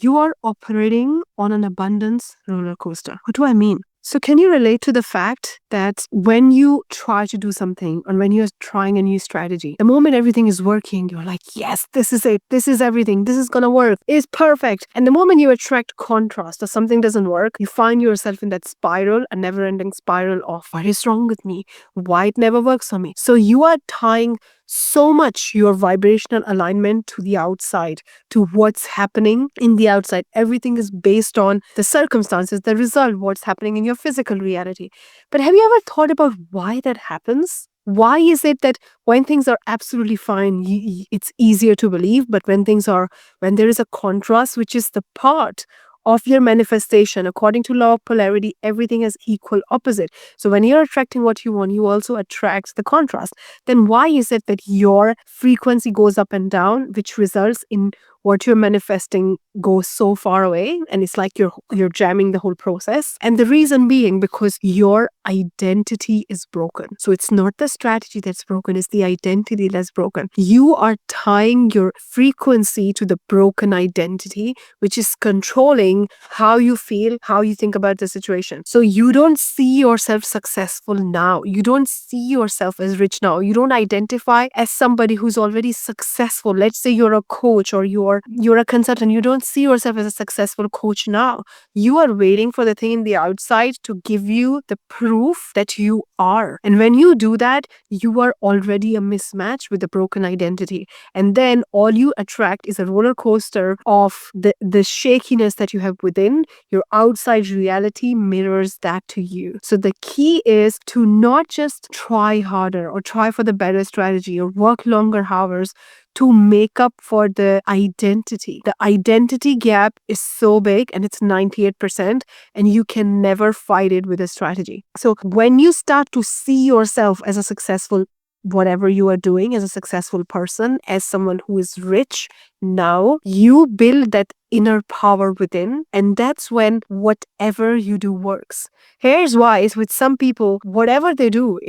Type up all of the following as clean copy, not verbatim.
You are operating on an abundance roller coaster. What do I mean? So can you relate to the fact that when you try to do something or when you're trying a new strategy, the moment everything is working, you're like, yes, this is it. This is everything. This is going to work. It's perfect. And the moment you attract contrast or something doesn't work, you find yourself in that spiral, a never ending spiral of what is wrong with me? Why it never works for me? So you are tying so much your vibrational alignment to the outside, to what's happening in the outside. Everything is based on the circumstances, the result, what's happening in your physical reality. But have you ever thought about why that happens? Why is it that when things are absolutely fine, it's easier to believe, but when there is a contrast, which is the part of your manifestation, according to law of polarity, everything has equal opposite. So when you're attracting what you want, you also attract the contrast. Then why is it that your frequency goes up and down, which results in what you're manifesting goes so far away, and it's like you're jamming the whole process? And the reason being because your identity is broken. So it's not the strategy that's broken, it's the identity that's broken. You are tying your frequency to the broken identity, which is controlling how you feel, how you think about the situation. So you don't see yourself successful now. You don't see yourself as rich now. You don't identify as somebody who's already successful. Let's say you're a coach or you're a consultant. You don't see yourself as a successful coach now. You are waiting for the thing in the outside to give you the proof that you are. And when you do that, you are already a mismatch with the broken identity. And then all you attract is a roller coaster of the shakiness that you have within. Your outside reality mirrors that to you. So the key is to not just try harder or try for the better strategy or work longer hours to make up for the identity. The identity gap is so big and it's 98%, and you can never fight it with a strategy. So when you start to see yourself as a successful, whatever you are doing, as a successful person, as someone who is rich now, you build that inner power within, and that's when whatever you do works. Here's why: is with some people, whatever they do,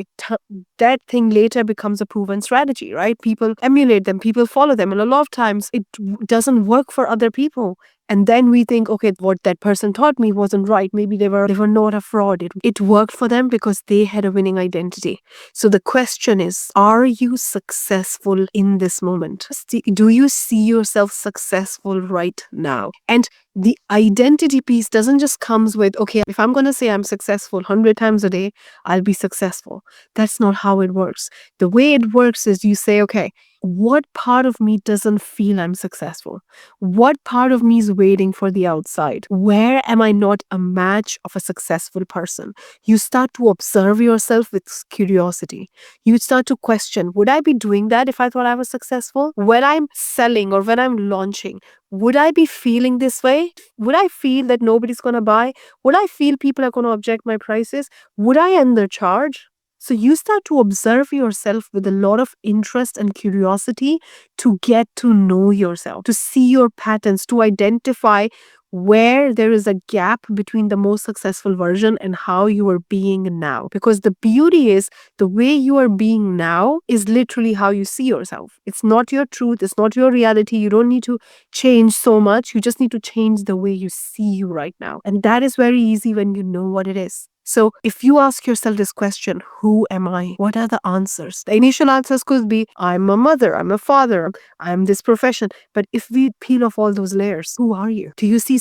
that thing later becomes a proven strategy, right? People emulate them, people follow them, and a lot of times it doesn't work for other people. And then we think, okay, what that person taught me wasn't right. Maybe they were not a fraud. It worked for them because they had a winning identity. So the question is, are you successful in this moment? Do you see yourself successful right now? And the identity piece doesn't just comes with, okay, if I'm going to say I'm successful 100 times a day, I'll be successful. That's not how it works. The way it works is you say, okay, what part of me doesn't feel I'm successful? What part of me is waiting for the outside? Where am I not a match of a successful person? You start to observe yourself with curiosity. You start to question, would I be doing that if I thought I was successful? When I'm selling or when I'm launching, would I be feeling this way? Would I feel that nobody's going to buy? Would I feel people are going to object my prices? Would I undercharge? So you start to observe yourself with a lot of interest and curiosity to get to know yourself, to see your patterns, to identify where there is a gap between the most successful version and how you are being now. Because the beauty is the way you are being now is literally how you see yourself. It's not your truth. It's not your reality. You don't need to change so much. You just need to change the way you see you right now. And that is very easy when you know what it is. So if you ask yourself this question, who am I? What are the answers? The initial answers could be, I'm a mother, I'm a father, I'm this profession. But if we peel off all those layers, who are you? Do you see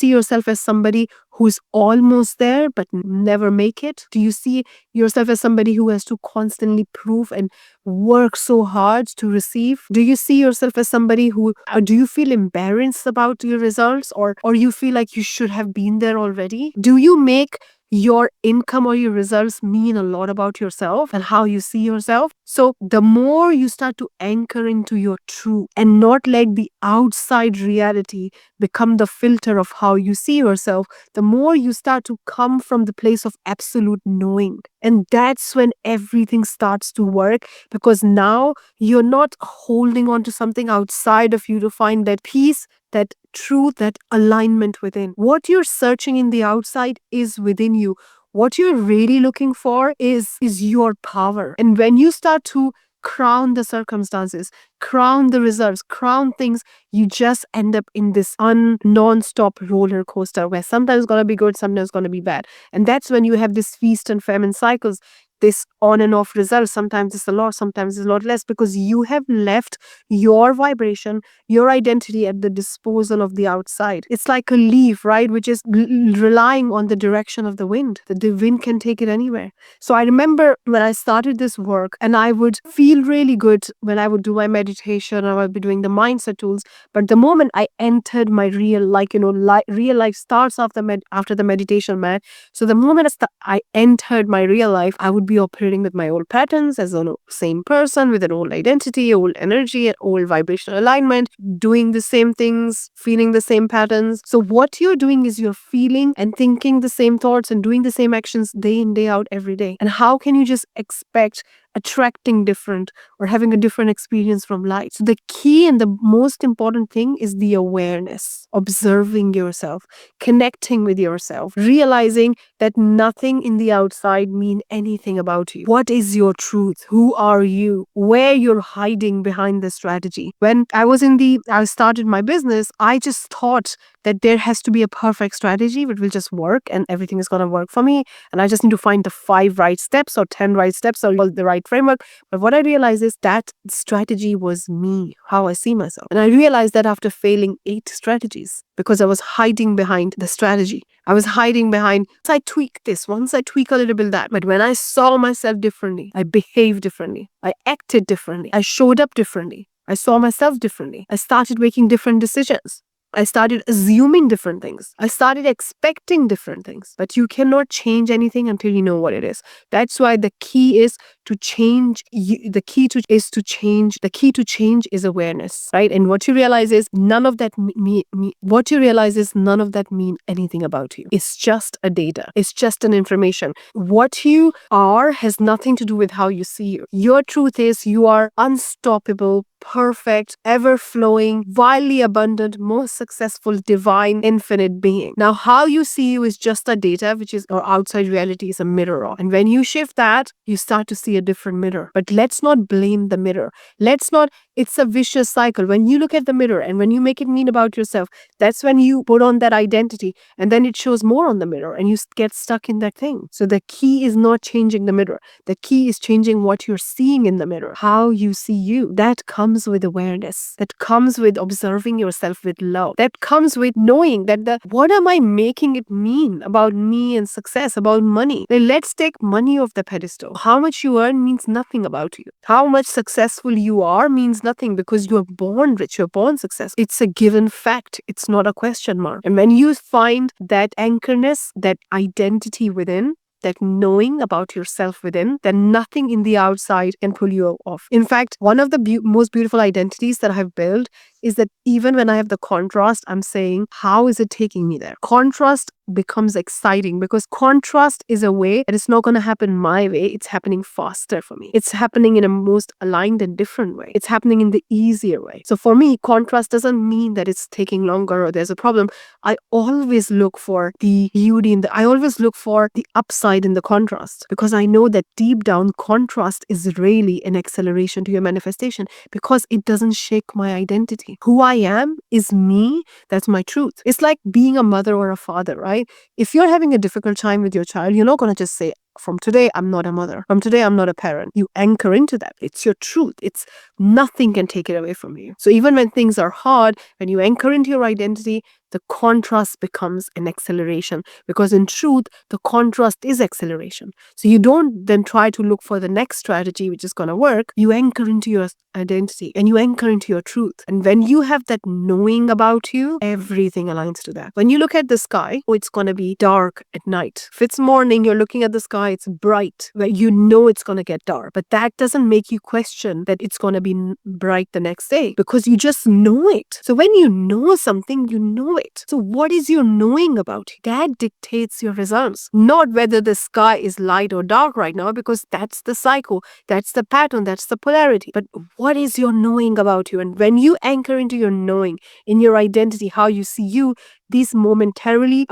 yourself as somebody who's almost there but never make it? Do you see yourself as somebody who has to constantly prove and work so hard to receive? Do you see yourself as somebody who, do you feel embarrassed about your results, or you feel like you should have been there already? Do you make your income or your results mean a lot about yourself and how you see yourself? So the more you start to anchor into your truth and not let the outside reality become the filter of how you see yourself, the more you start to come from the place of absolute knowing. And that's when everything starts to work, because now you're not holding on to something outside of you to find that peace, that truth, that alignment within. What you're searching in the outside is within you. What you're really looking for is your power. And when you start to crown the circumstances, crown the results, crown things, you just end up in this non-stop roller coaster where sometimes it's going to be good, sometimes it's going to be bad. And that's when you have this feast and famine cycles, this on and off results. Sometimes it's a lot, sometimes it's a lot less, because you have left your vibration, your identity at the disposal of the outside. It's like a leaf, right, which is relying on the direction of the wind. The wind can take it anywhere. So I remember when I started this work, and I would feel really good when I would do my meditation, or I would be doing the mindset tools. But the moment I entered my real, real life starts after the meditation, man. So the moment I entered my real life, I would be operating with my old patterns as a same person with an old identity, old energy, old vibrational alignment, doing the same things, feeling the same patterns. So what you're doing is you're feeling and thinking the same thoughts and doing the same actions day in, day out, every day. And how can you just expect attracting different or having a different experience from light? So the key and the most important thing is the awareness, observing yourself, connecting with yourself, realizing that nothing in the outside means anything about you. What is your truth? Who are you? Where you're hiding behind the strategy? When I started my business, I just thought that there has to be a perfect strategy which will just work and everything is going to work for me. And I just need to find the 5 right steps or 10 right steps or the right framework. But what I realized is that strategy was me, how I see myself. And I realized that after failing 8 strategies, because I was hiding behind the strategy. I was hiding behind, once I tweak this, once I tweak a little bit that. But when I saw myself differently, I behaved differently, I acted differently, I showed up differently, I saw myself differently, I started making different decisions. I started assuming different things. I started expecting different things. But you cannot change anything until you know what it is. That's why the key is to change. The key to change is awareness, right? And what you realize is none of that mean anything about you. It's just a data. It's just an information. What you are has nothing to do with how you see you. Your truth is you are unstoppable, perfect, ever-flowing, wildly abundant, most successful, divine, infinite being. Now, how you see you is just a data, which is, or outside reality is a mirror. And when you shift that, you start to see a different mirror. But let's not blame the mirror. It's a vicious cycle. When you look at the mirror and when you make it mean about yourself, that's when you put on that identity and then it shows more on the mirror and you get stuck in that thing. So the key is not changing the mirror. The key is changing what you're seeing in the mirror, how you see you. That comes with awareness. That comes with observing yourself with love. That comes with knowing that what am I making it mean about me and success, about money? Let's take money off the pedestal. How much you earn means nothing about you. How much successful you are means nothing because you're born rich, you're born successful. It's a given fact. It's not a question mark. And when you find that anchorness, that identity within, that knowing about yourself within, then nothing in the outside can pull you off. In fact, one of the most beautiful identities that I have built is that even when I have the contrast, I'm saying, how is it taking me there? Contrast becomes exciting because contrast is a way that it's not going to happen my way. It's happening faster for me. It's happening in a most aligned and different way. It's happening in the easier way. So for me, contrast doesn't mean that it's taking longer or there's a problem. I always look for the beauty I always look for the upside in the contrast, because I know that deep down contrast is really an acceleration to your manifestation because it doesn't shake my identity. Who I am is me. That's my truth. It's like being a mother or a father, right? If you're having a difficult time with your child, you're not going to just say, from today, I'm not a mother. From today, I'm not a parent. You anchor into that. It's your truth. Nothing can take it away from you. So even when things are hard, when you anchor into your identity, the contrast becomes an acceleration, because in truth, the contrast is acceleration. So you don't then try to look for the next strategy which is going to work. You anchor into your identity and you anchor into your truth. And when you have that knowing about you, everything aligns to that. When you look at the sky, it's going to be dark at night. If it's morning, you're looking at the sky, it's bright, where you know it's going to get dark. But that doesn't make you question that it's going to be bright the next day, because you just know it. So when you know something, you know it. So what is your knowing about it? That dictates your results, not whether the sky is light or dark right now, because that's the cycle, that's the pattern, that's the polarity. But what is your knowing about you? And when you anchor into your knowing, in your identity, how you see you, these momentarily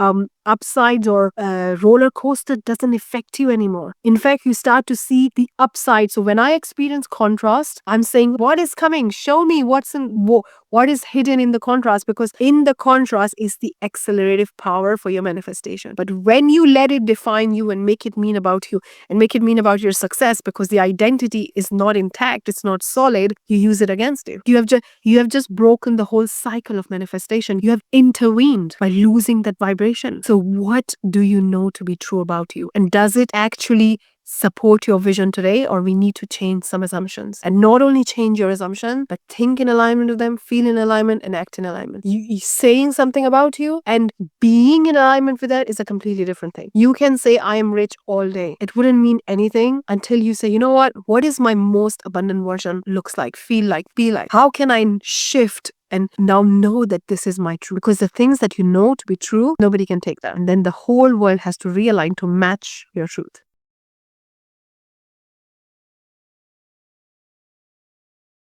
upsides or roller coaster doesn't affect you anymore. In fact, you start to see the upside. So when I experience contrast, I'm saying, what is coming? Show me what is hidden in the contrast, because in the contrast is the accelerative power for your manifestation. But when you let it define you and make it mean about you and make it mean about your success, because the identity is not intact, it's not solid, you use it against you. You have just broken the whole cycle of manifestation. You have intervened by losing that vibration. So what do you know to be true about you? And does it actually support your vision today, or we need to change some assumptions? And not only change your assumption, but think in alignment with them, feel in alignment, and act in alignment. You saying something about you and being in alignment with that is a completely different thing. You can say I am rich all day. It wouldn't mean anything until you say, you know what is my most abundant version looks like, feel like, be like? How can I shift and now know that this is my truth? Because the things that you know to be true, nobody can take that. And then the whole world has to realign to match your truth.